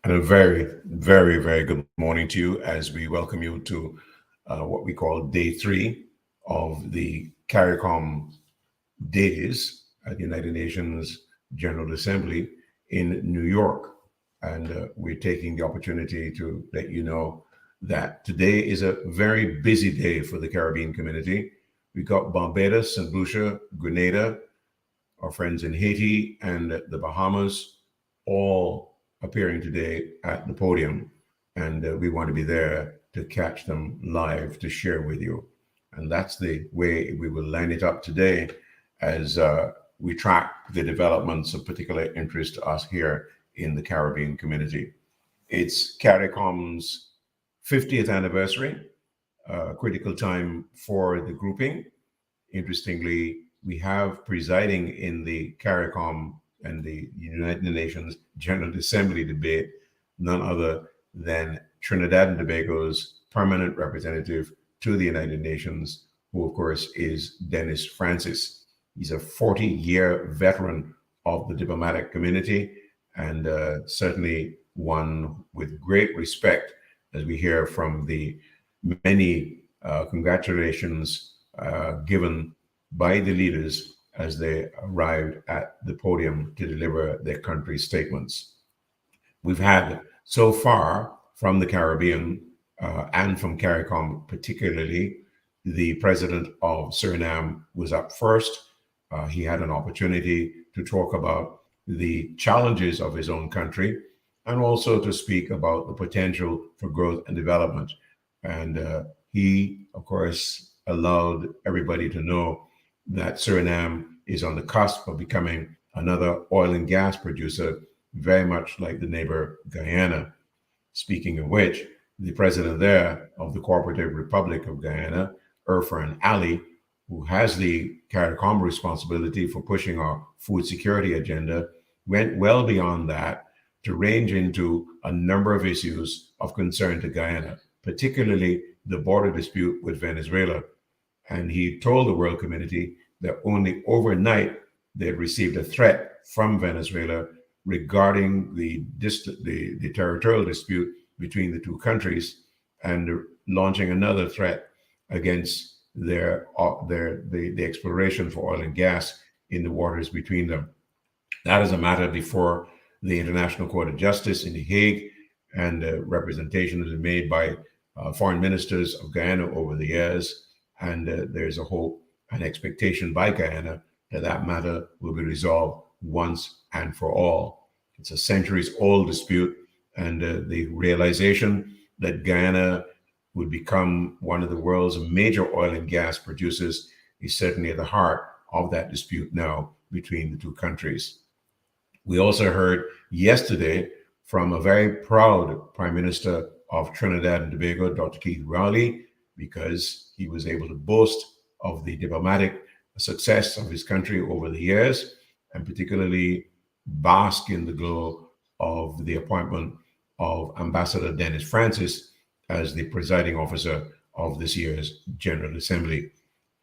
And a very, very, very good morning to you as we welcome you to what we call day three of the Caricom days at the United Nations General Assembly in New York. And we're taking the opportunity to let you know that today is a very busy day for the Caribbean community. We've got Barbados and Lucia, Grenada, our friends in Haiti and the Bahamas, all appearing today at the podium. And we want to be there to catch them live to share with you. And that's the way we will line it up today as we track the developments of particular interest to us here in the Caribbean community. It's Caricom's 50th anniversary, critical time for the grouping. Interestingly, we have presiding in the Caricom and the United Nations General Assembly debate none other than Trinidad and Tobago's permanent representative to the United Nations, who, of course, is Dennis Francis. He's a 40-year veteran of the diplomatic community and certainly one with great respect, as we hear from the many congratulations given by the leaders as they arrived at the podium to deliver their country's statements. We've had so far from the Caribbean and from CARICOM particularly, the president of Suriname was up first. He had an opportunity to talk about the challenges of his own country and also to speak about the potential for growth and development. And he, of course, allowed everybody to know that Suriname is on the cusp of becoming another oil and gas producer, very much like the neighbor Guyana. Speaking of which, the president there of the Cooperative Republic of Guyana, Irfan Ali, who has the CARICOM responsibility for pushing our food security agenda, went well beyond that to range into a number of issues of concern to Guyana, particularly the border dispute with Venezuela. And he told the world community that only overnight they had received a threat from Venezuela regarding the territorial dispute between the two countries and launching another threat against the exploration for oil and gas in the waters between them. That is a matter before the International Court of Justice in The Hague, and representation has been made by foreign ministers of Guyana over the years. And there's a hope and expectation by Guyana that that matter will be resolved once and for all. It's a centuries-old dispute, and the realization that Guyana would become one of the world's major oil and gas producers is certainly at the heart of that dispute now between the two countries. We also heard yesterday from a very proud Prime Minister of Trinidad and Tobago, Dr. Keith Rowley, because he was able to boast of the diplomatic success of his country over the years, and particularly bask in the glow of the appointment of Ambassador Dennis Francis as the presiding officer of this year's General Assembly.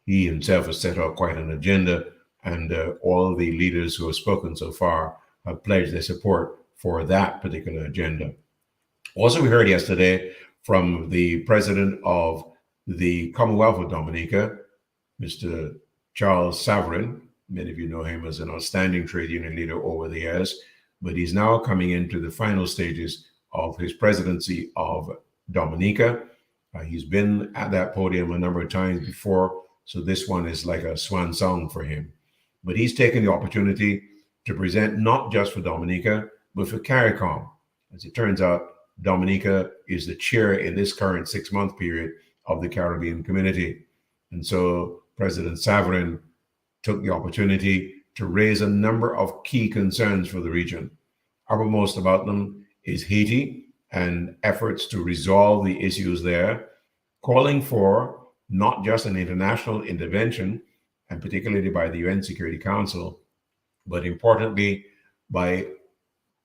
He himself has set out quite an agenda, and all the leaders who have spoken so far have pledged their support for that particular agenda. Also, we heard yesterday from the president of the Commonwealth of Dominica, Mr. Charles Savarin. Many of you know him as an outstanding trade union leader over the years, but he's now coming into the final stages of his presidency of Dominica. He's been at that podium a number of times before, so this one is like a swan song for him. But he's taken the opportunity to present not just for Dominica, but for CARICOM. As it turns out, Dominica is the chair in this current 6-month period of the Caribbean community. And so President Savarin took the opportunity to raise a number of key concerns for the region. Uppermost about them is Haiti and efforts to resolve the issues there, calling for not just an international intervention, and particularly by the UN Security Council, but importantly, by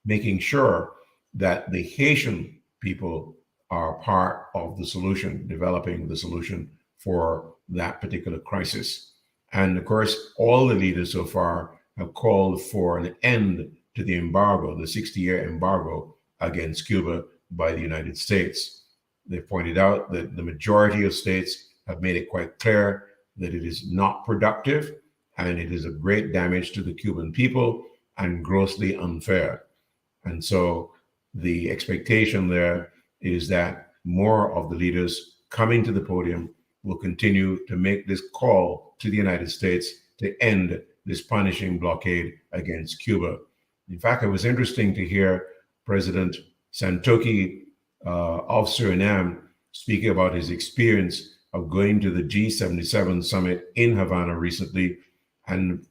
making sure that the Haitian people are part of the solution, developing the solution for that particular crisis. And of course, all the leaders so far have called for an end to the embargo, the 60-year embargo against Cuba by the United States. They pointed out that the majority of states have made it quite clear that it is not productive and it is of great damage to the Cuban people and grossly unfair. And so the expectation there is that more of the leaders coming to the podium will continue to make this call to the United States to end this punishing blockade against Cuba. In fact, it was interesting to hear President Santoki of Suriname speaking about his experience of going to the G77 summit in Havana recently and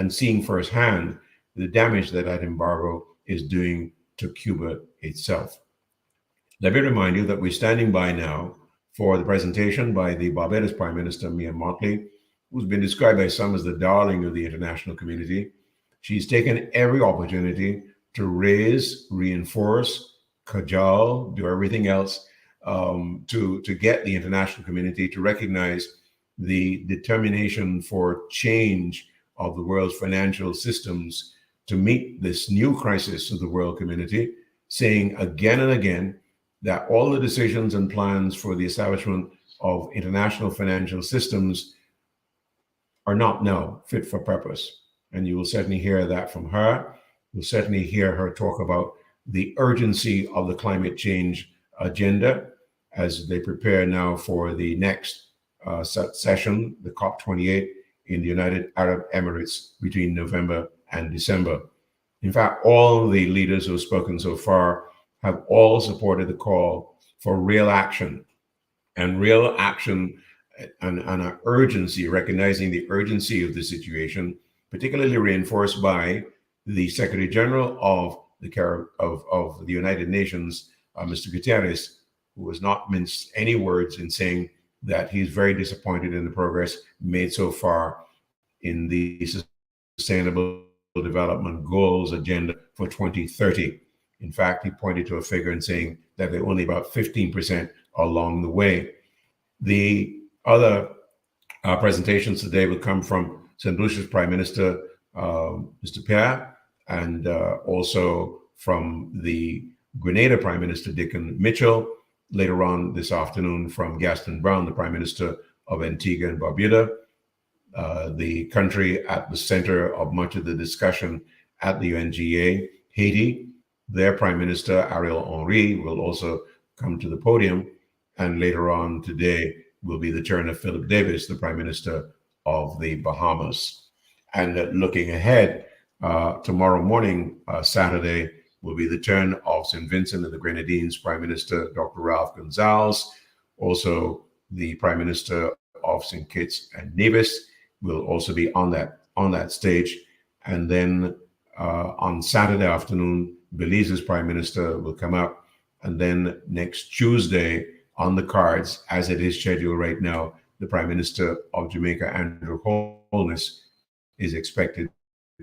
seeing firsthand the damage that embargo is doing to Cuba itself. Let me remind you that we're standing by now for the presentation by the Barbados Prime Minister, Mia Mottley, who's been described by some as the darling of the international community. She's taken every opportunity to raise, reinforce, cajole, do everything else to get the international community to recognize the determination for change of the world's financial systems to meet this new crisis of the world community, saying again and again that all the decisions and plans for the establishment of international financial systems are not now fit for purpose. And you will certainly hear that from her. You'll certainly hear her talk about the urgency of the climate change agenda as they prepare now for the next session, the COP28 in the United Arab Emirates between November and December. In fact, all the leaders who have spoken so far have all supported the call for real action and an urgency, recognizing the urgency of the situation, particularly reinforced by the Secretary General of the United Nations, Mr. Guterres, who has not minced any words in saying that he's very disappointed in the progress made so far in the Sustainable Development Goals agenda for 2030. In fact, he pointed to a figure and saying that they're only about 15% along the way. The other presentations today will come from St. Lucia's Prime Minister, Mr. Pierre, and also from the Grenada Prime Minister, Dickon Mitchell. Later on this afternoon from Gaston Brown, the Prime Minister of Antigua and Barbuda, the country at the center of much of the discussion at the UNGA, Haiti. Their Prime Minister, Ariel Henry, will also come to the podium. And later on today will be the turn of Philip Davis, the Prime Minister of the Bahamas. And looking ahead, tomorrow morning, Saturday, will be the turn of St. Vincent and the Grenadines Prime Minister, Dr. Ralph Gonzalez. Also, the Prime Minister of St. Kitts and Nevis will also be on that stage. And then on Saturday afternoon, Belize's Prime Minister will come up. And then next Tuesday, on the cards, as it is scheduled right now, the Prime Minister of Jamaica, Andrew Holness, is expected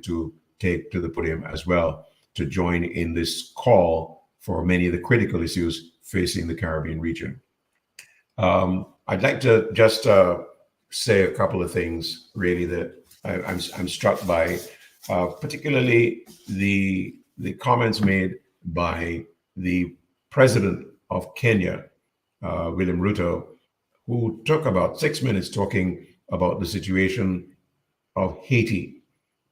to take to the podium as well to join in this call for many of the critical issues facing the Caribbean region. I'd like to just say a couple of things really that I'm struck by, particularly the comments made by the president of Kenya, William Ruto, who took about 6 minutes talking about the situation of Haiti.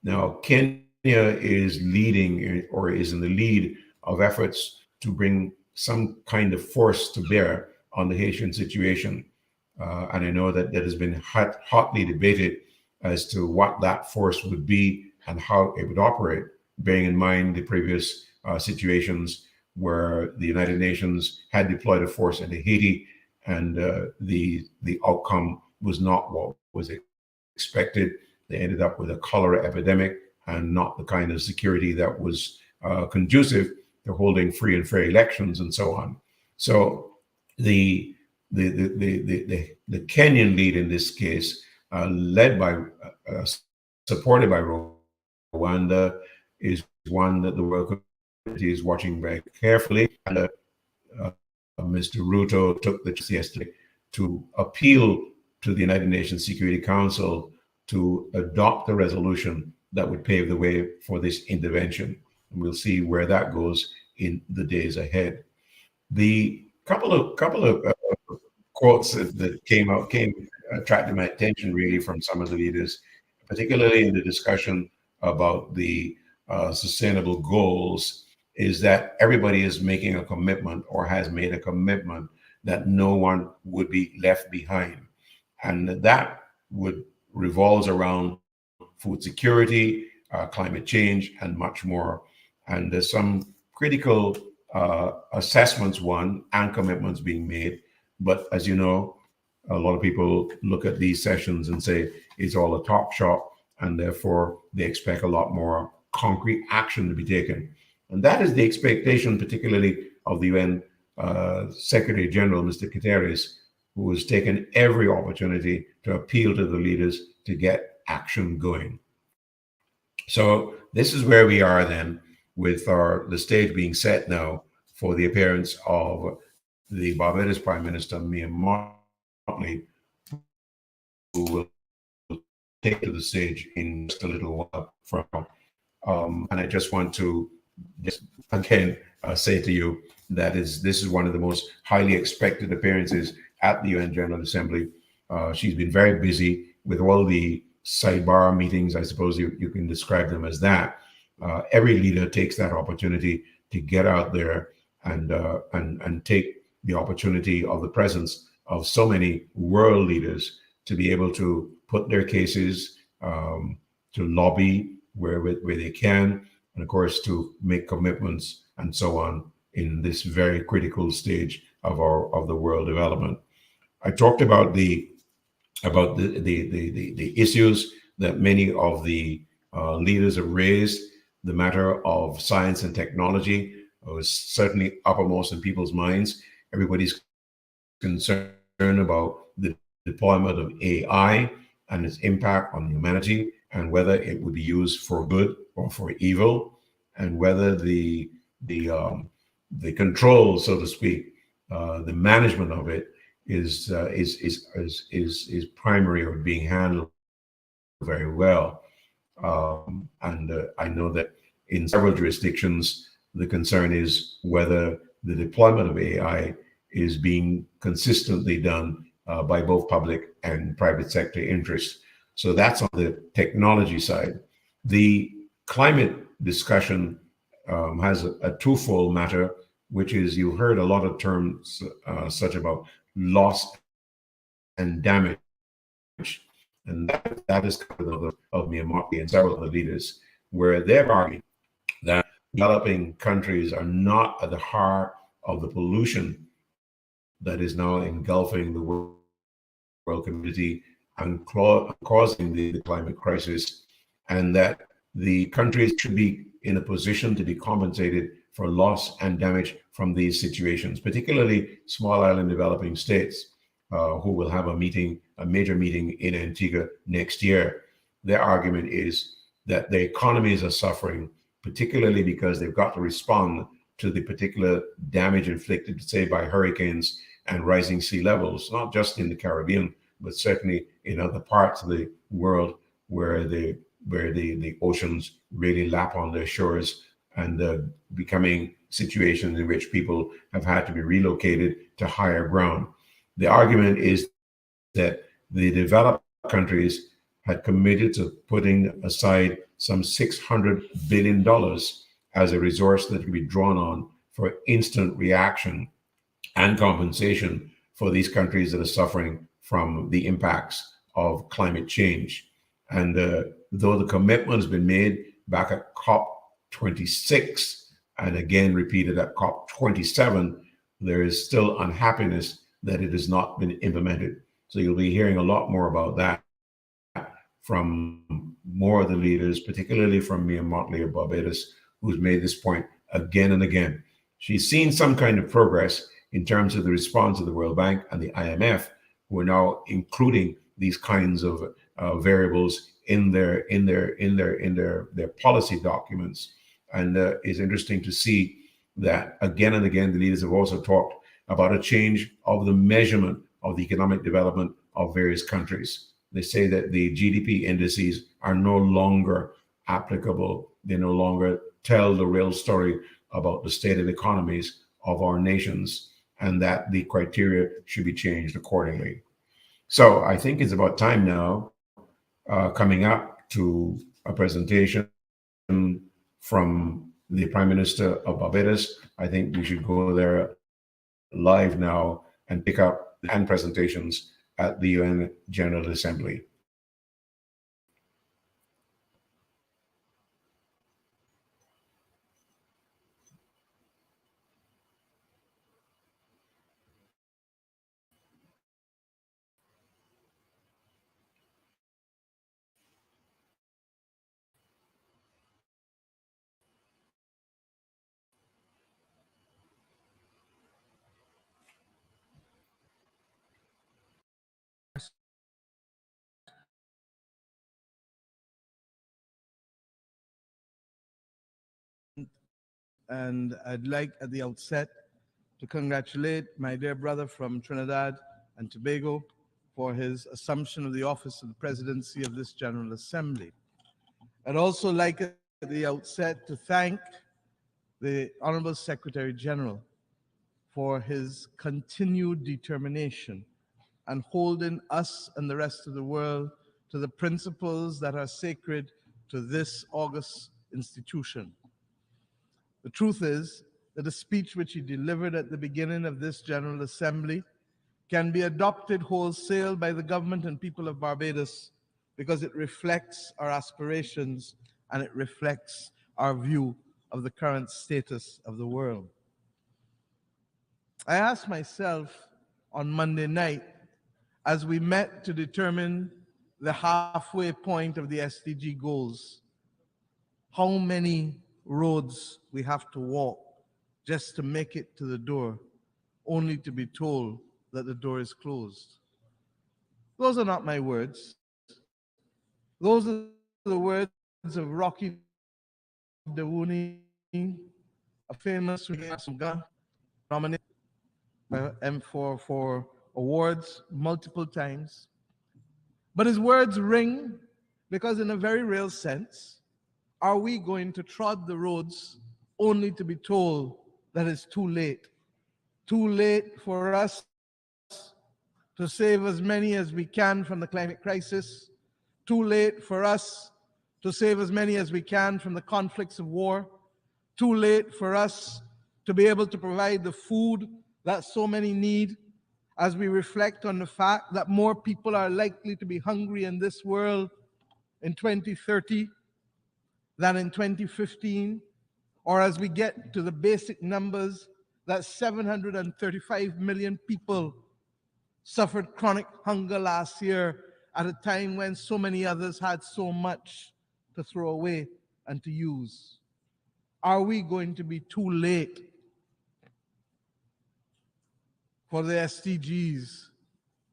Now, Kenya is leading or is in the lead of efforts to bring some kind of force to bear on the Haitian situation. And I know that has been hotly debated as to what that force would be and how it would operate, bearing in mind the previous situations where the United Nations had deployed a force into Haiti and the outcome was not what was expected. They ended up with a cholera epidemic and not the kind of security that was conducive to holding free and fair elections and so on. So the Kenyan lead in this case, led by, supported by Rwanda, is one that the world community is watching very carefully. And Mr. Ruto took the chance yesterday to appeal to the United Nations Security Council to adopt a resolution that would pave the way for this intervention. And we'll see where that goes in the days ahead. The couple of quotes that came attracted my attention really from some of the leaders, particularly in the discussion about the sustainable goals, is that everybody is making a commitment or has made a commitment that no one would be left behind, and that would revolves around food security, climate change, and much more. And there's some critical assessments, one, and commitments being made. But as you know, a lot of people look at these sessions and say it's all a top shop, and therefore they expect a lot more concrete action to be taken. And that is the expectation, particularly of the UN Secretary General, Mr. Guterres, who has taken every opportunity to appeal to the leaders to get action going. So this is where we are then, with the stage being set now for the appearance of the Barbados Prime Minister, Mia Motley, who will take to the stage in just a little while from. And I just want to just again say to you that this is one of the most highly expected appearances at the UN General Assembly. She's been very busy with all the sidebar meetings, I suppose you can describe them as that. Every leader takes that opportunity to get out there and take the opportunity of the presence of so many world leaders to be able to put their cases, to lobby where they can, and of course to make commitments and so on in this very critical stage of the world development. I talked about the issues that many of the leaders have raised. The matter of science and technology was certainly uppermost in people's minds. Everybody's concerned about the deployment of AI and its impact on humanity, and whether it would be used for good or for evil, and whether the control, so to speak, the management of it is primary or being handled very well. And I know that in several jurisdictions, the concern is whether the deployment of AI is being consistently done by both public and private sector interests. So that's on the technology side. The climate discussion has a twofold matter, which is you heard a lot of terms such about loss and damage. And that is kind of Myanmar and several other leaders, where they're arguing that developing countries are not at the heart of the pollution that is now engulfing the world community and causing the climate crisis, and that the countries should be in a position to be compensated for loss and damage from these situations, particularly small island developing states who will have a major meeting in Antigua next year. Their argument is that their economies are suffering, particularly because they've got to respond to the particular damage inflicted, say, by hurricanes and rising sea levels, not just in the Caribbean, but certainly in other parts of the world where the oceans really lap on their shores, and becoming situations in which people have had to be relocated to higher ground. The argument is that the developed countries had committed to putting aside some $600 billion as a resource that can be drawn on for instant reaction and compensation for these countries that are suffering from the impacts of climate change. And though the commitment has been made back at COP26 and again repeated at COP27, there is still unhappiness that it has not been implemented. So you'll be hearing a lot more about that from more of the leaders, particularly from Mia Motley of Barbados, who's made this point again and again. She's seen some kind of progress in terms of the response of the World Bank and the IMF, who are now including these kinds of variables in their policy documents. And it's interesting to see that again and again the leaders have also talked about a change of the measurement of the economic development of various countries. They say that the GDP indices are no longer applicable. They no longer tell the real story about the state of economies of our nations, and that the criteria should be changed accordingly. So I think it's about time now, coming up to a presentation from the Prime Minister of Barbados. I think we should go there live now and pick up and presentations at the UN General Assembly. And I'd like at the outset to congratulate my dear brother from Trinidad and Tobago for his assumption of the office of the presidency of this General Assembly. I'd also like at the outset to thank the Honorable Secretary General for his continued determination and holding us and the rest of the world to the principles that are sacred to this august institution. The truth is that a speech which he delivered at the beginning of this General Assembly can be adopted wholesale by the government and people of Barbados because it reflects our aspirations and it reflects our view of the current status of the world. I asked myself on Monday night, as we met to determine the halfway point of the SDG goals, how many roads we have to walk just to make it to the door, only to be told that the door is closed. Those are not my words. Those are the words of Rocky Dewuni, a famous Unga, nominated for awards multiple times. But his words ring because, in a very real sense, are we going to trod the roads only to be told that it's too late? Too late for us to save as many as we can from the climate crisis. Too late for us to save as many as we can from the conflicts of war. Too late for us to be able to provide the food that so many need, as we reflect on the fact that more people are likely to be hungry in this world in 2030 than in 2015, or as we get to the basic numbers that 735 million people suffered chronic hunger last year at a time when so many others had so much to throw away and to use. Are we going to be too late for the SDGs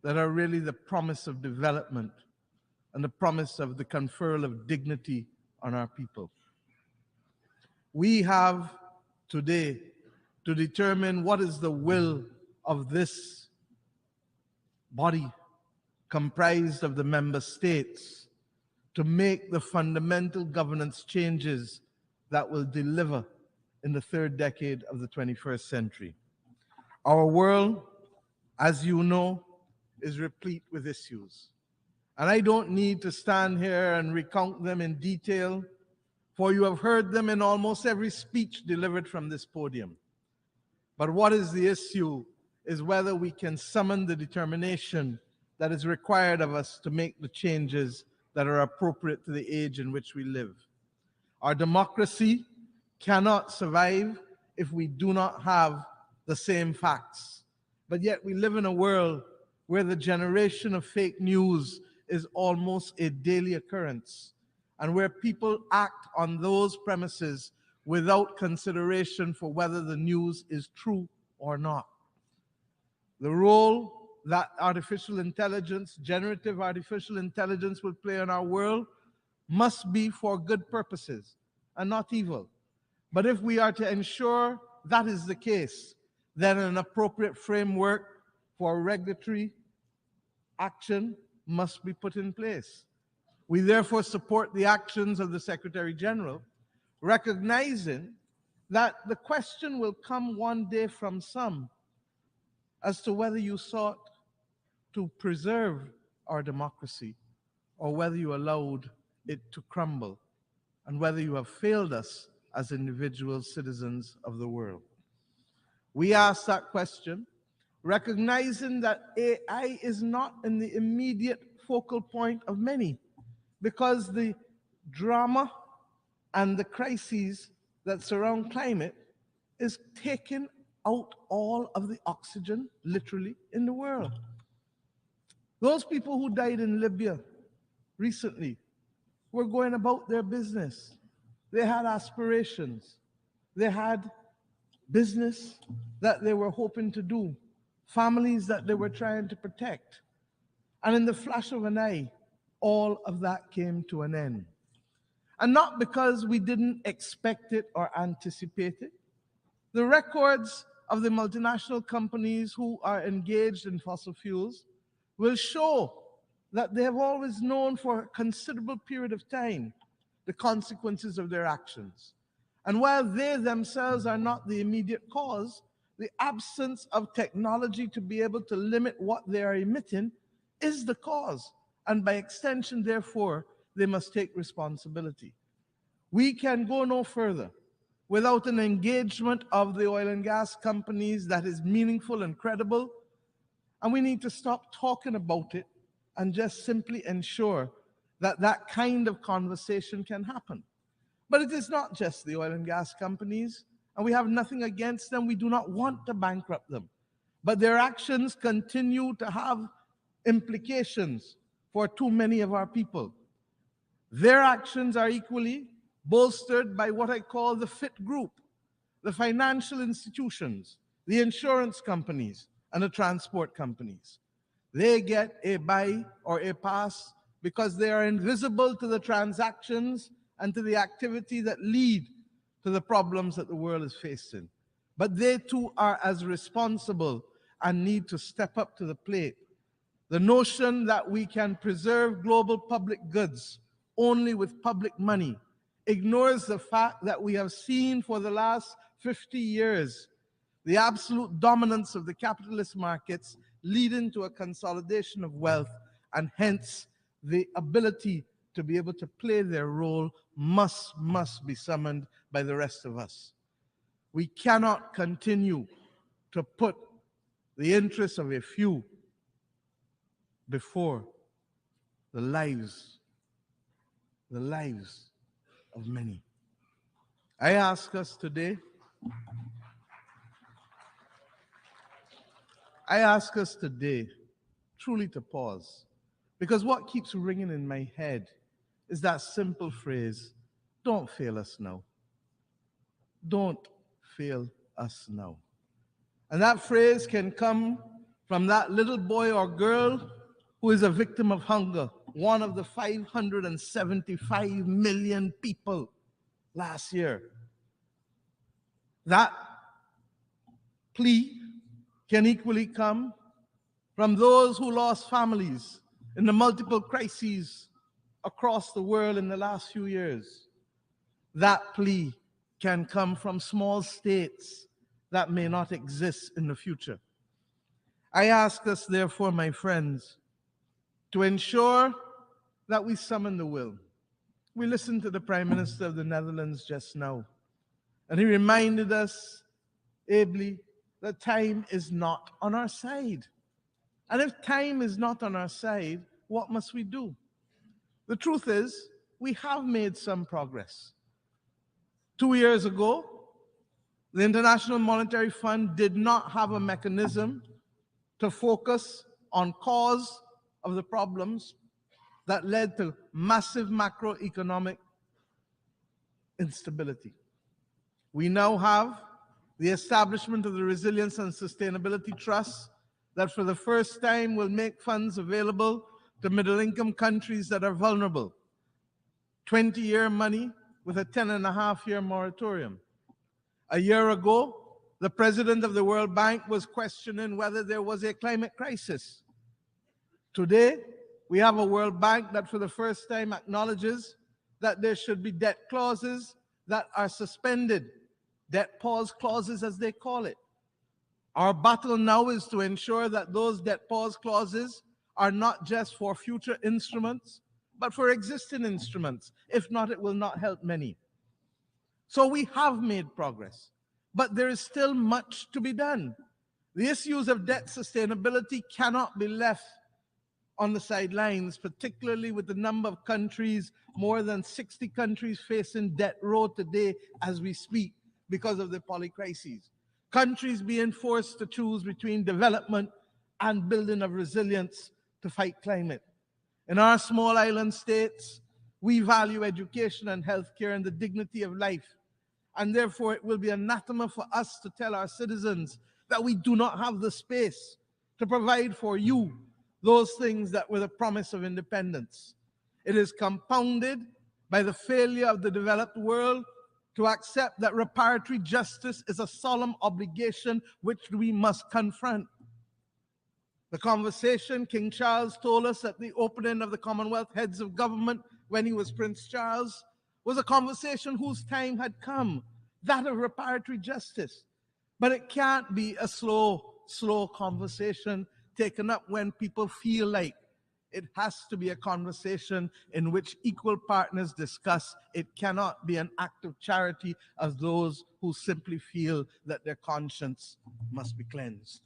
that are really the promise of development and the promise of the conferral of dignity on our people? We have today to determine what is the will of this body comprised of the member states to make the fundamental governance changes that will deliver in the third decade of the 21st century. Our world, as you know, is replete with issues. And I don't need to stand here and recount them in detail, for you have heard them in almost every speech delivered from this podium. But what is the issue is whether we can summon the determination that is required of us to make the changes that are appropriate to the age in which we live. Our democracy cannot survive if we do not have the same facts. But yet we live in a world where the generation of fake news is almost a daily occurrence, and where people act on those premises without consideration for whether the news is true or not. The role that artificial intelligence, generative artificial intelligence, will play in our world must be for good purposes and not evil. But if we are to ensure that is the case, then an appropriate framework for regulatory action must be put in place. We therefore support the actions of the Secretary General, recognizing that the question will come one day from some as to whether you sought to preserve our democracy or whether you allowed it to crumble, and whether you have failed us as individual citizens of the world. We ask that question, recognizing that AI is not in the immediate focal point of many, because the drama and the crises that surround climate is taking out all of the oxygen, literally, in the world. Those people who died in Libya recently were going about their business. They had aspirations. They had business that they were hoping to do, families that they were trying to protect. And in the flash of an eye, all of that came to an end. And not because we didn't expect it or anticipate it. The records of the multinational companies who are engaged in fossil fuels will show that they have always known for a considerable period of time the consequences of their actions. And while they themselves are not the immediate cause, the absence of technology to be able to limit what they are emitting is the cause. And by extension, therefore, they must take responsibility. We can go no further without an engagement of the oil and gas companies that is meaningful and credible. And we need to stop talking about it and just simply ensure that that kind of conversation can happen. But it is not just the oil and gas companies, and we have nothing against them. We do not want to bankrupt them. But their actions continue to have implications for too many of our people. Their actions are equally bolstered by what I call the fit group, the financial institutions, the insurance companies, and the transport companies. They get a buy or a pass because they are invisible to the transactions and to the activity that lead to the problems that the world is facing. But they too are as responsible and need to step up to the plate. The notion that we can preserve global public goods only with public money ignores the fact that we have seen for the last 50 years the absolute dominance of the capitalist markets leading to a consolidation of wealth, and hence the ability to be able to play their role must be summoned by the rest of us. We cannot continue to put the interests of a few before the lives of many. I ask us today truly to pause, because what keeps ringing in my head is that simple phrase, don't fail us now. Don't fail us now. And that phrase can come from that little boy or girl who is a victim of hunger, one of the 575 million people last year. That plea can equally come from those who lost families in the multiple crises across the world in the last few years. That plea can come from small states that may not exist in the future. I ask us, therefore, my friends, to ensure that we summon the will. We listened to the Prime Minister of the Netherlands just now, and he reminded us ably that time is not on our side. And if time is not on our side, what must we do? The truth is, we have made some progress. 2 years ago, the International Monetary Fund did not have a mechanism to focus on cause of the problems that led to massive macroeconomic instability. We now have the establishment of the Resilience and Sustainability Trust that for the first time will make funds available to middle-income countries that are vulnerable. 20-year money with a 10.5-year moratorium. A year ago, the president of the World Bank was questioning whether there was a climate crisis. Today, we have a World Bank that for the first time acknowledges that there should be debt clauses that are suspended debt pause clauses as they call it. Our battle now is to ensure that those debt pause clauses are not just for future instruments, but for existing instruments. If not, it will not help many. So we have made progress, but there is still much to be done. The issues of debt sustainability cannot be left on the sidelines, particularly with the number of countries, more than 60 countries facing debt row today as we speak because of the polycrises. Countries being forced to choose between development and building of resilience to fight climate. In our small island states, we value education and healthcare and the dignity of life. And therefore, it will be anathema for us to tell our citizens that we do not have the space to provide for you those things that were the promise of independence. It is compounded by the failure of the developed world to accept that reparatory justice is a solemn obligation which we must confront. The conversation King Charles told us at the opening of the Commonwealth Heads of Government when he was Prince Charles was a conversation whose time had come, that of reparatory justice. But it can't be a slow conversation taken up when people feel like. It has to be a conversation in which equal partners discuss. It cannot be an act of charity of those who simply feel that their conscience must be cleansed.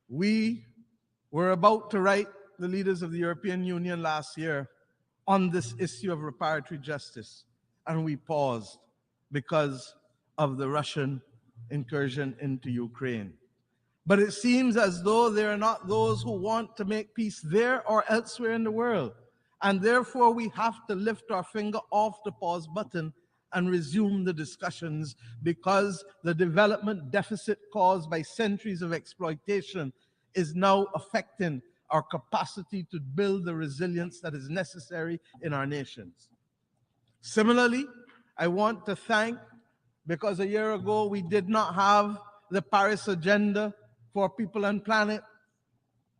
We were about to write the leaders of the European Union last year on this issue of reparatory justice, and we paused because of the Russian incursion into Ukraine. But it seems as though there are not those who want to make peace there or elsewhere in the world. And therefore, we have to lift our finger off the pause button and resume the discussions, because the development deficit caused by centuries of exploitation is now affecting our capacity to build the resilience that is necessary in our nations. Similarly, I want to thank, because a year ago we did not have the Paris Agenda for People and Planet.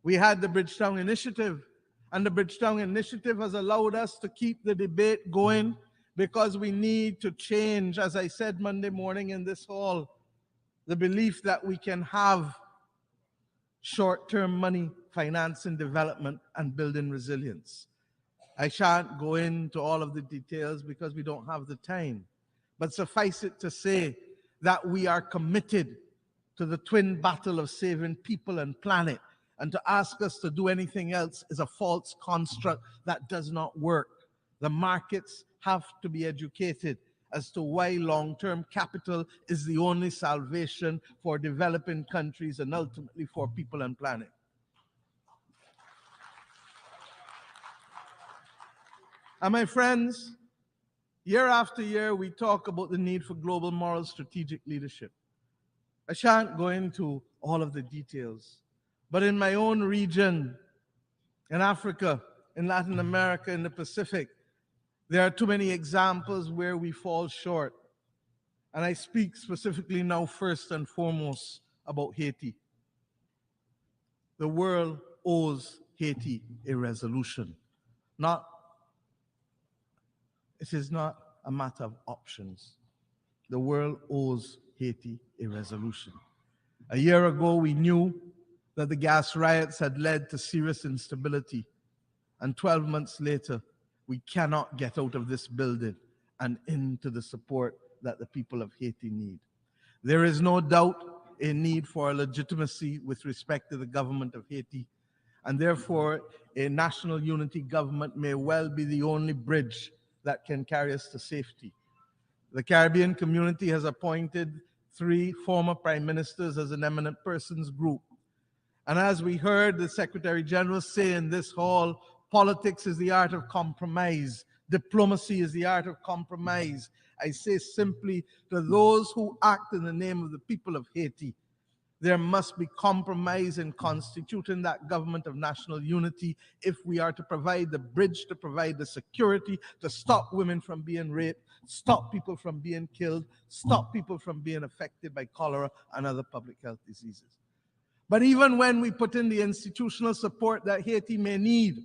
We had the Bridgetown Initiative, and the Bridgetown Initiative has allowed us to keep the debate going, because we need to change, as I said Monday morning in this hall, the belief that we can have short-term money financing development and building resilience. I shan't go into all of the details because we don't have the time, but suffice it to say that we are committed to the twin battle of saving people and planet, and to ask us to do anything else is a false construct that does not work. The markets have to be educated as to why long-term capital is the only salvation for developing countries and ultimately for people and planet. And my friends, year after year, we talk about the need for global moral strategic leadership. I shan't go into all of the details, but in my own region, in Africa, in Latin America, in the Pacific, there are too many examples where we fall short. And I speak specifically now first and foremost about Haiti. The world owes Haiti a resolution. It is not a matter of options. The world owes Haiti a resolution. A year ago, we knew that the gas riots had led to serious instability. And 12 months later, we cannot get out of this building and into the support that the people of Haiti need. There is no doubt a need for legitimacy with respect to the government of Haiti, and therefore a national unity government may well be the only bridge that can carry us to safety. The Caribbean community has appointed 3 former prime ministers as an eminent persons group. And as we heard the Secretary General say in this hall, politics is the art of compromise. Diplomacy is the art of compromise. I say simply to those who act in the name of the people of Haiti, there must be compromise in constituting that government of national unity if we are to provide the bridge, to provide the security, to stop women from being raped, stop people from being killed, stop people from being affected by cholera and other public health diseases. But even when we put in the institutional support that Haiti may need,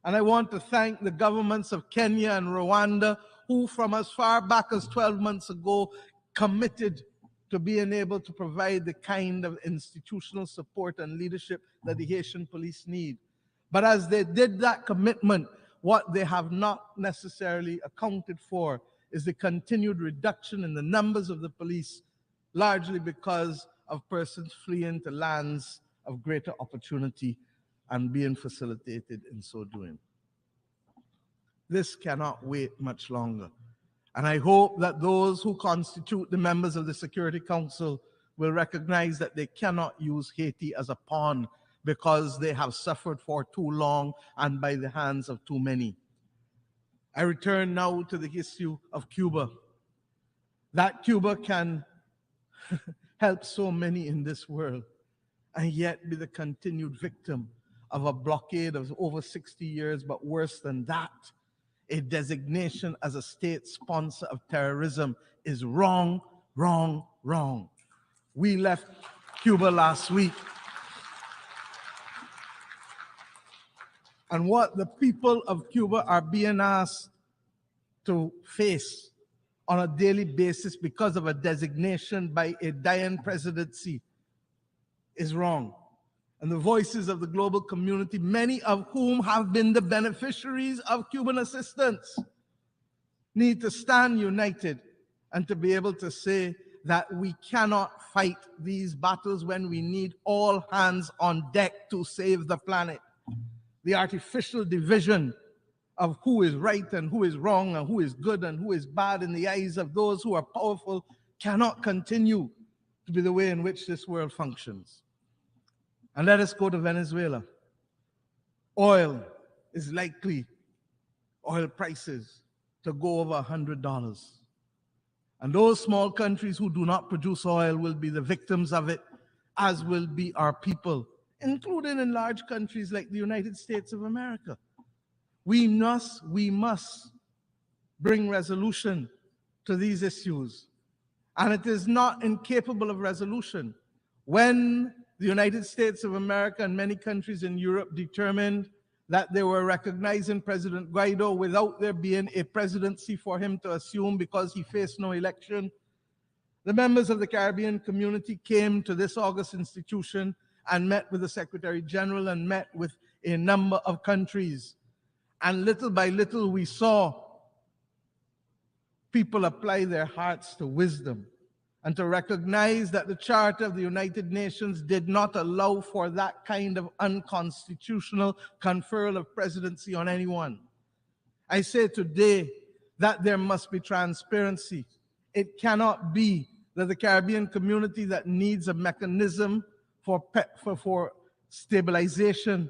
And I want to thank the governments of Kenya and Rwanda, who from as far back as 12 months ago committed to being able to provide the kind of institutional support and leadership that the Haitian police need. But as they did that commitment, what they have not necessarily accounted for is the continued reduction in the numbers of the police, largely because of persons fleeing to lands of greater opportunity and being facilitated in so doing. This cannot wait much longer. And I hope that those who constitute the members of the Security Council will recognize that they cannot use Haiti as a pawn because they have suffered for too long and by the hands of too many. I return now to the issue of Cuba. That Cuba can help so many in this world and yet be the continued victim of a blockade of over 60 years, but worse than that, a designation as a state sponsor of terrorism is wrong, wrong, wrong. We left Cuba last week. And what the people of Cuba are being asked to face on a daily basis because of a designation by a dying presidency is wrong. And the voices of the global community, many of whom have been the beneficiaries of Cuban assistance, need to stand united and to be able to say that we cannot fight these battles when we need all hands on deck to save the planet. The artificial division of who is right and who is wrong and who is good and who is bad in the eyes of those who are powerful cannot continue to be the way in which this world functions. And let us go to Venezuela. Oil is likely, oil prices, to go over $100. And those small countries who do not produce oil will be the victims of it, as will be our people, including in large countries like the United States of America. We must bring resolution to these issues. And it is not incapable of resolution. When the United States of America and many countries in Europe determined that they were recognizing President Guaido without there being a presidency for him to assume because he faced no election, the members of the Caribbean community came to this august institution and met with the Secretary General and met with a number of countries. And little by little, we saw people apply their hearts to wisdom and to recognize that the Charter of the United Nations did not allow for that kind of unconstitutional conferral of presidency on anyone. I say today that there must be transparency. It cannot be that the Caribbean community that needs a mechanism for stabilization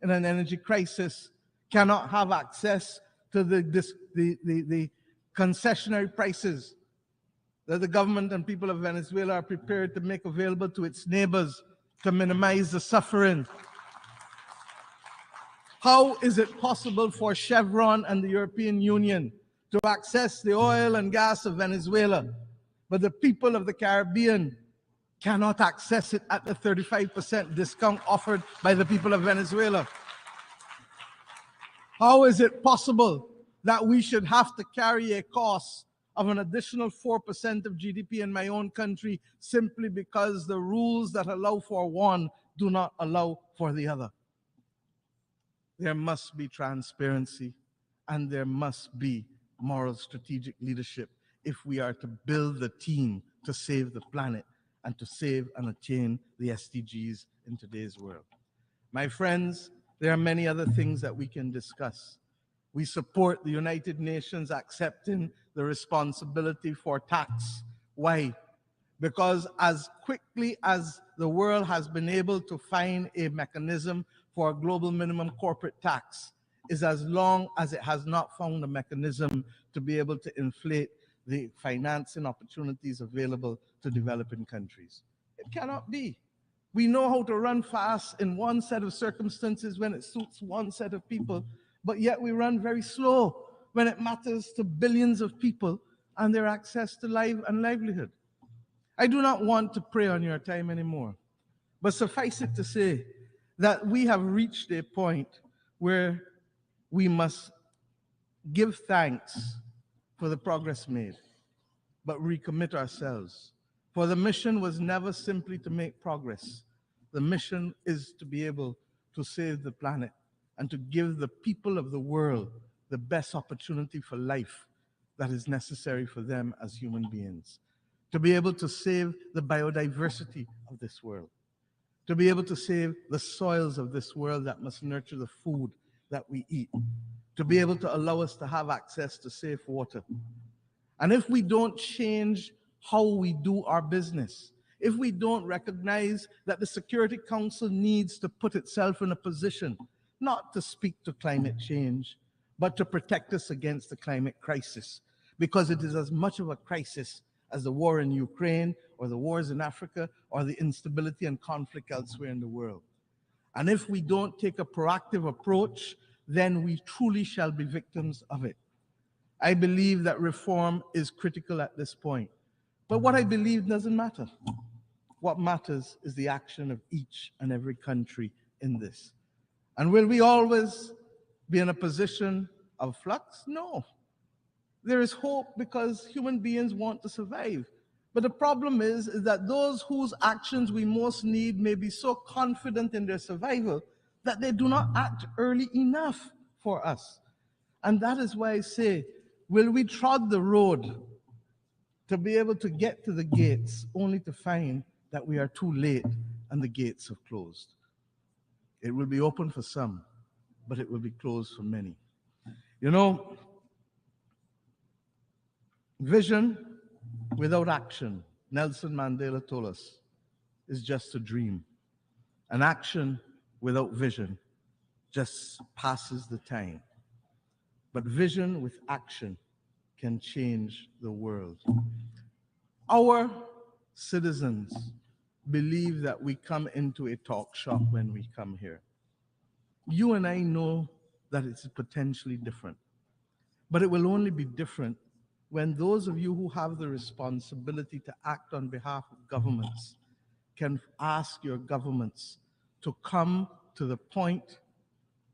in an energy crisis cannot have access to the concessionary prices that the government and people of Venezuela are prepared to make available to its neighbors to minimize the suffering. How is it possible for Chevron and the European Union to access the oil and gas of Venezuela, but the people of the Caribbean cannot access it at the 35% discount offered by the people of Venezuela? How is it possible that we should have to carry a cost of an additional 4% of GDP in my own country simply because the rules that allow for one do not allow for the other? There must be transparency and there must be moral strategic leadership if we are to build the team to save the planet and to save and attain the SDGs in today's world. My friends, there are many other things that we can discuss. We support the United Nations accepting the responsibility for tax. Why? Because as quickly as the world has been able to find a mechanism for a global minimum corporate tax is as long as it has not found a mechanism to be able to inflate the financing opportunities available to developing countries. It cannot be. We know how to run fast in one set of circumstances when it suits one set of people, but yet we run very slow when it matters to billions of people and their access to life and livelihood. I do not want to prey on your time anymore, but suffice it to say that we have reached a point where we must give thanks for the progress made, but recommit ourselves. For the mission was never simply to make progress. The mission is to be able to save the planet and to give the people of the world the best opportunity for life that is necessary for them as human beings. To be able to save the biodiversity of this world. To be able to save the soils of this world that must nurture the food that we eat. To be able to allow us to have access to safe water. And if we don't change how we do our business, if we don't recognize that the Security Council needs to put itself in a position not to speak to climate change, but to protect us against the climate crisis, because it is as much of a crisis as the war in Ukraine or the wars in Africa or the instability and conflict elsewhere in the world. And if we don't take a proactive approach, then we truly shall be victims of it. I believe that reform is critical at this point. But what I believe doesn't matter. What matters is the action of each and every country in this. And will we always be in a position of flux? No. There is hope because human beings want to survive. But the problem is that those whose actions we most need may be so confident in their survival that they do not act early enough for us. And that is why I say, will we trod the road to be able to get to the gates only to find that we are too late and the gates have closed? It will be open for some, but it will be closed for many. You know, vision without action, Nelson Mandela told us, is just a dream. An action without vision just passes the time. But vision with action can change the world. Our citizens believe that we come into a talk shop when we come here. You and I know that it's potentially different, but it will only be different when those of you who have the responsibility to act on behalf of governments can ask your governments to come to the point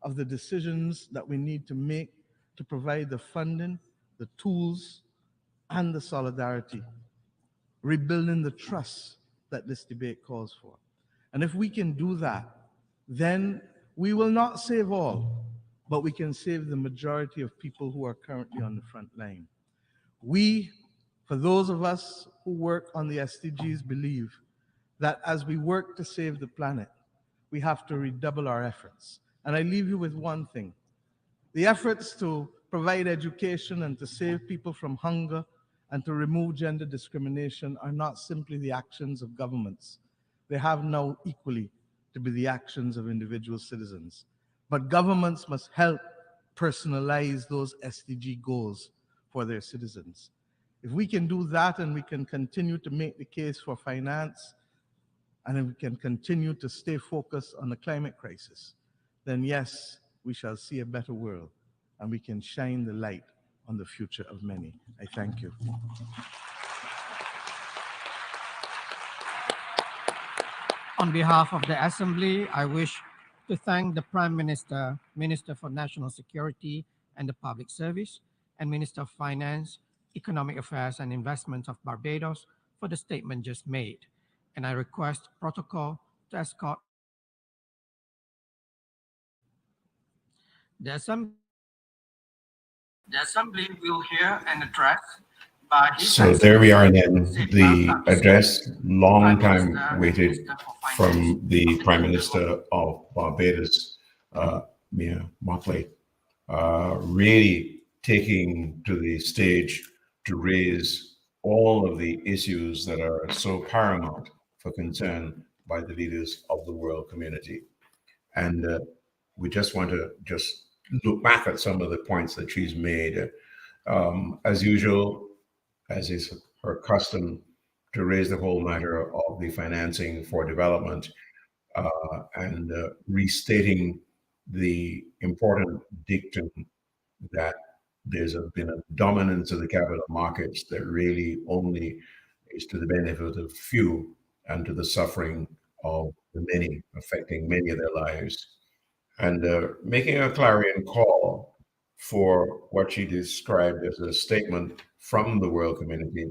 of the decisions that we need to make to provide the funding, the tools, and the solidarity, rebuilding the trust that this debate calls for. And if we can do that, then we will not save all, but we can save the majority of people who are currently on the front line. We, for those of us who work on the SDGs, believe that as we work to save the planet, we have to redouble our efforts. And I leave you with one thing. The efforts to provide education and to save people from hunger and to remove gender discrimination are not simply the actions of governments. They have now equally to be the actions of individual citizens. But governments must help personalize those SDG goals for their citizens. If we can do that and we can continue to make the case for finance and if we can continue to stay focused on the climate crisis, then yes, we shall see a better world and we can shine the light on the future of many. I thank you. On behalf of the Assembly, I wish to thank the Prime Minister, Minister for National Security and the Public Service, and Minister of Finance, Economic Affairs and Investments of Barbados for the statement just made. And I request protocol to escort the Assembly will hear an address by His So there we are then, Excellency the address, long Prime time Minister, waited Minister for from Finance, the of the Prime Kingdom Minister of Barbados, Mia Mottley, really taking to the stage to raise all of the issues that are so paramount for concern by the leaders of the world community. And we just want to just look back at some of the points that she's made. As usual, as is her custom, to raise the whole matter of the financing for development and restating the important dictum that there's been a dominance of the capital markets that really only is to the benefit of few and to the suffering of the many, affecting many of their lives. and making a clarion call for what she described as a statement from the world community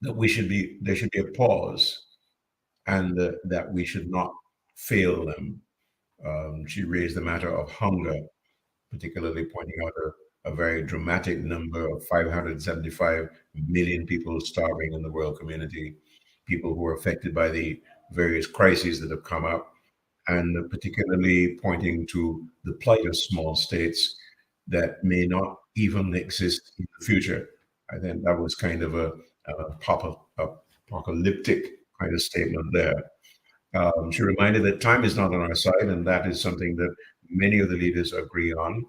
that there should be a pause, and that we should not fail them. She raised the matter of hunger, particularly pointing out a very dramatic number of 575 million people starving in the world community, people who are affected by the various crises that have come up, and particularly pointing to the plight of small states that may not even exist in the future. I think that was kind of a apocalyptic kind of statement there. She reminded that time is not on our side, and that is something that many of the leaders agree on.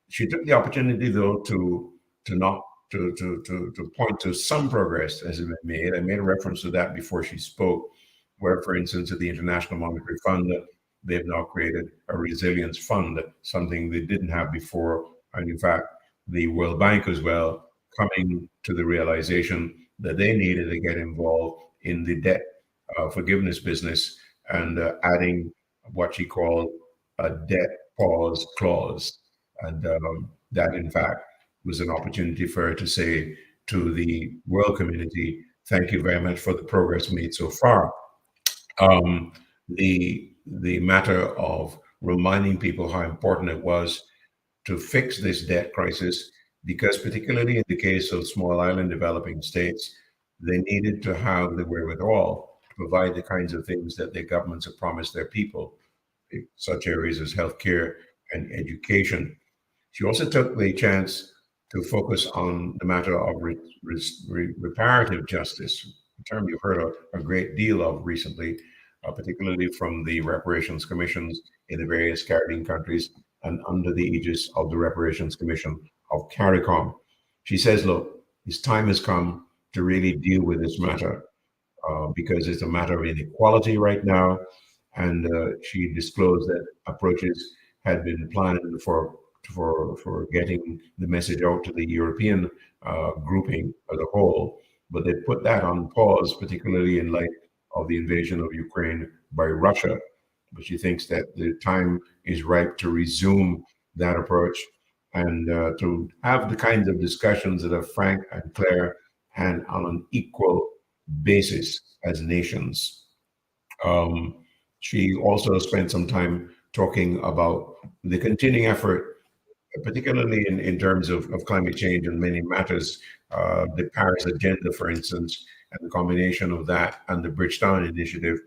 She took the opportunity, though, to not to point to some progress as it been made. I made a reference to that before she spoke, where, for instance, at the International Monetary Fund, they've now created a resilience fund, something they didn't have before. And in fact, the World Bank as well, coming to the realization that they needed to get involved in the debt forgiveness business, and adding what she called a debt pause clause. And that, in fact, was an opportunity for her to say to the world community, thank you very much for the progress made so far. Um, the matter of reminding people how important it was to fix this debt crisis, because particularly in the case of small island developing states, they needed to have the wherewithal to provide the kinds of things that their governments have promised their people, such areas as healthcare and education. She also took the chance to focus on the matter of reparative justice, a term you've heard a great deal of recently, particularly from the reparations commissions in the various Caribbean countries and under the aegis of the Reparations Commission of Caricom. She says, look, this time has come to really deal with this matter because it's a matter of inequality right now. And she disclosed that approaches had been planned for getting the message out to the European grouping as a whole, but they put that on pause, particularly in light of the invasion of Ukraine by Russia. But she thinks that the time is ripe to resume that approach and to have the kinds of discussions that are frank and clear and on an equal basis as nations. Um, she also spent some time talking about the continuing effort, particularly in terms of climate change and many matters, the Paris Agenda, for instance, and the combination of that and the Bridgetown Initiative,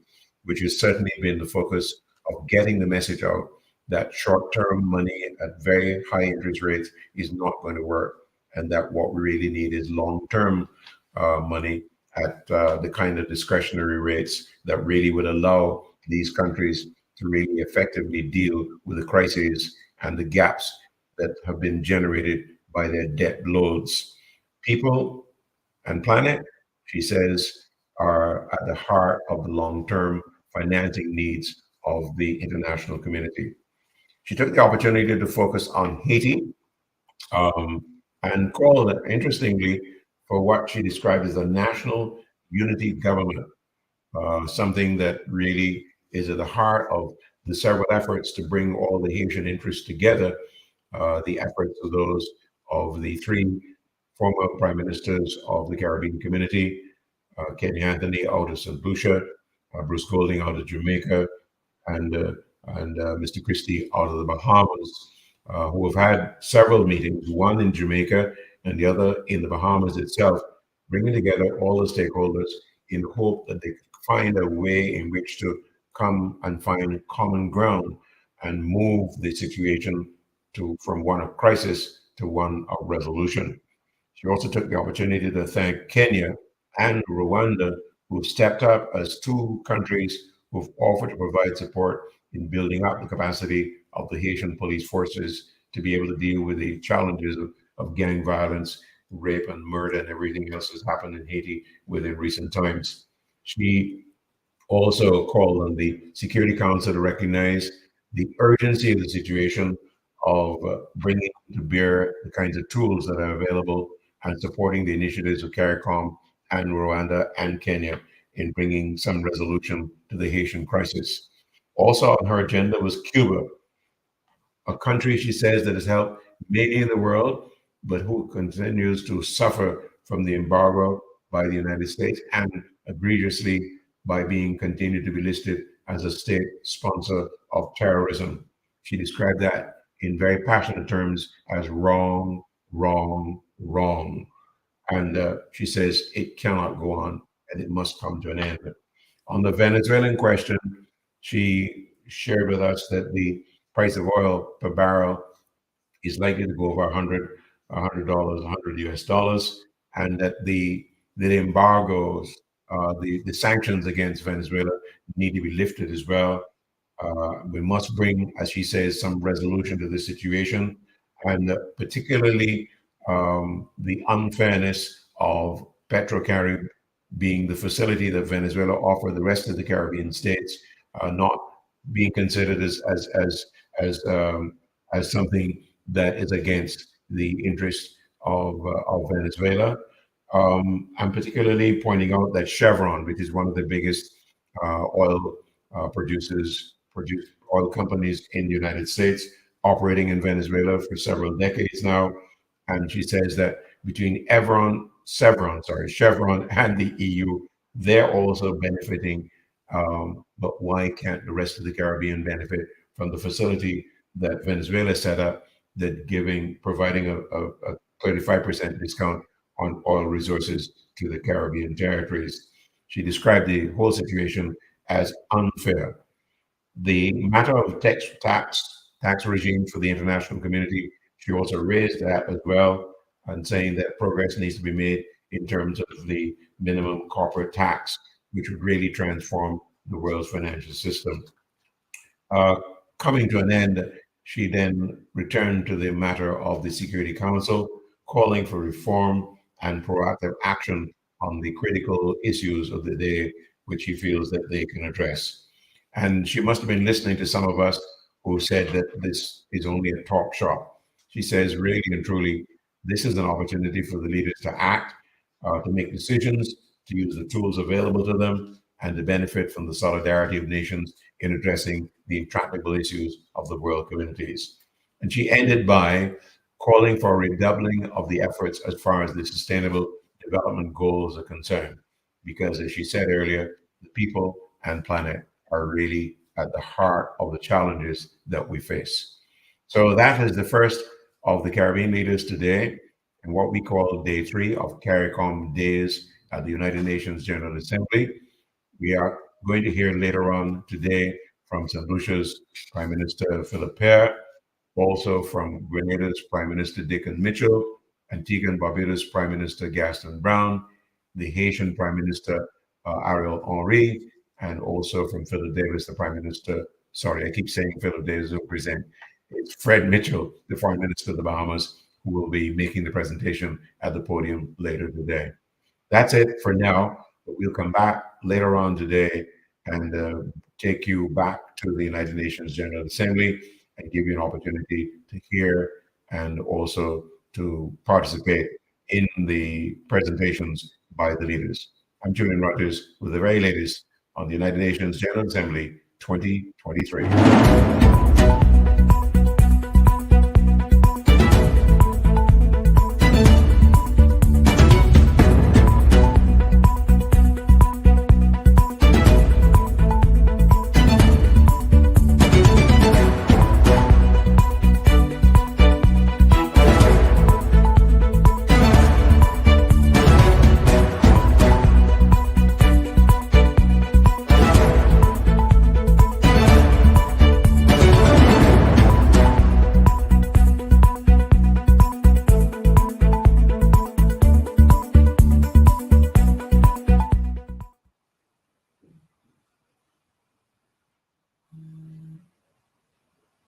which has certainly been the focus of getting the message out that short-term money at very high interest rates is not going to work, and that what we really need is long-term money at the kind of discretionary rates that really would allow these countries to really effectively deal with the crises and the gaps that have been generated by their debt loads. People and planet, she says, are at the heart of the long-term financing needs of the international community. She took the opportunity to focus on Haiti um, and called it, interestingly, for what she described as a national unity government, something that really is at the heart of the several efforts to bring all the Haitian interests together, the efforts of those of the three former prime ministers of the Caribbean community, Kenny Anthony out of St. Lucia, Bruce Golding out of Jamaica, and Mr. Christie out of the Bahamas, who have had several meetings, one in Jamaica and the other in the Bahamas itself, bringing together all the stakeholders in hope that they could find a way in which to come and find common ground and move the situation from one of crisis to one of resolution. She also took the opportunity to thank Kenya and Rwanda, who stepped up as two countries who've offered to provide support in building up the capacity of the Haitian police forces to be able to deal with the challenges of gang violence, rape, and murder, and everything else that's happened in Haiti within recent times. She also called on the Security Council to recognize the urgency of the situation of bringing to bear the kinds of tools that are available and supporting the initiatives of CARICOM and Rwanda and Kenya in bringing some resolution to the Haitian crisis. Also on her agenda was Cuba, a country, she says, that has helped many in the world, but who continues to suffer from the embargo by the United States and egregiously by being continued to be listed as a state sponsor of terrorism. She described that in very passionate terms as wrong, wrong, wrong. And she says it cannot go on and it must come to an end. On the Venezuelan question, she shared with us that the price of oil per barrel is likely to go over $100, 100 US dollars, and that the embargoes, the sanctions against Venezuela need to be lifted as well. We must bring, as she says, some resolution to the situation, and particularly the unfairness of PetroCarib being the facility that Venezuela offered the rest of the Caribbean states, not being considered as something that is against the interest of Venezuela. I'm particularly pointing out that Chevron, which is one of the biggest oil oil companies in the United States, operating in Venezuela for several decades now. And she says that between Chevron and the EU, they're also benefiting. But why can't the rest of the Caribbean benefit from the facility that Venezuela set up, that providing a 35% discount on oil resources to the Caribbean territories? She described the whole situation as unfair. The matter of tax regime for the international community, she also raised that as well, and saying that progress needs to be made in terms of the minimum corporate tax, which would really transform the world's financial system. Coming to an end, she then returned to the matter of the Security Council, calling for reform and proactive action on the critical issues of the day, which she feels that they can address. And she must have been listening to some of us who said that this is only a talk shop. She says, really and truly, this is an opportunity for the leaders to act, to make decisions, to use the tools available to them, and to benefit from the solidarity of nations in addressing the intractable issues of the world communities. And she ended by calling for a redoubling of the efforts as far as the sustainable development goals are concerned, because as she said earlier, the people and planet are really at the heart of the challenges that we face. So that is the first of the Caribbean leaders today, and what we call day 3 of Caricom days at the United Nations General Assembly. We are going to hear later on today from St. Lucia's Prime Minister Philip Pear, also from Grenada's Prime Minister Dickon Mitchell, Antigua and Barbuda's Prime Minister Gaston Brown, the Haitian Prime Minister Ariel Henry, and also from Philip Davis, the Prime Minister. Sorry, I keep saying Philip Davis will present. It's Fred Mitchell, the Foreign Minister of the Bahamas, who will be making the presentation at the podium later today. That's it for now, but we'll come back later on today and take you back to the United Nations General Assembly and give you an opportunity to hear and also to participate in the presentations by the leaders. I'm Julian Rogers with the very latest on the United Nations General Assembly 2023.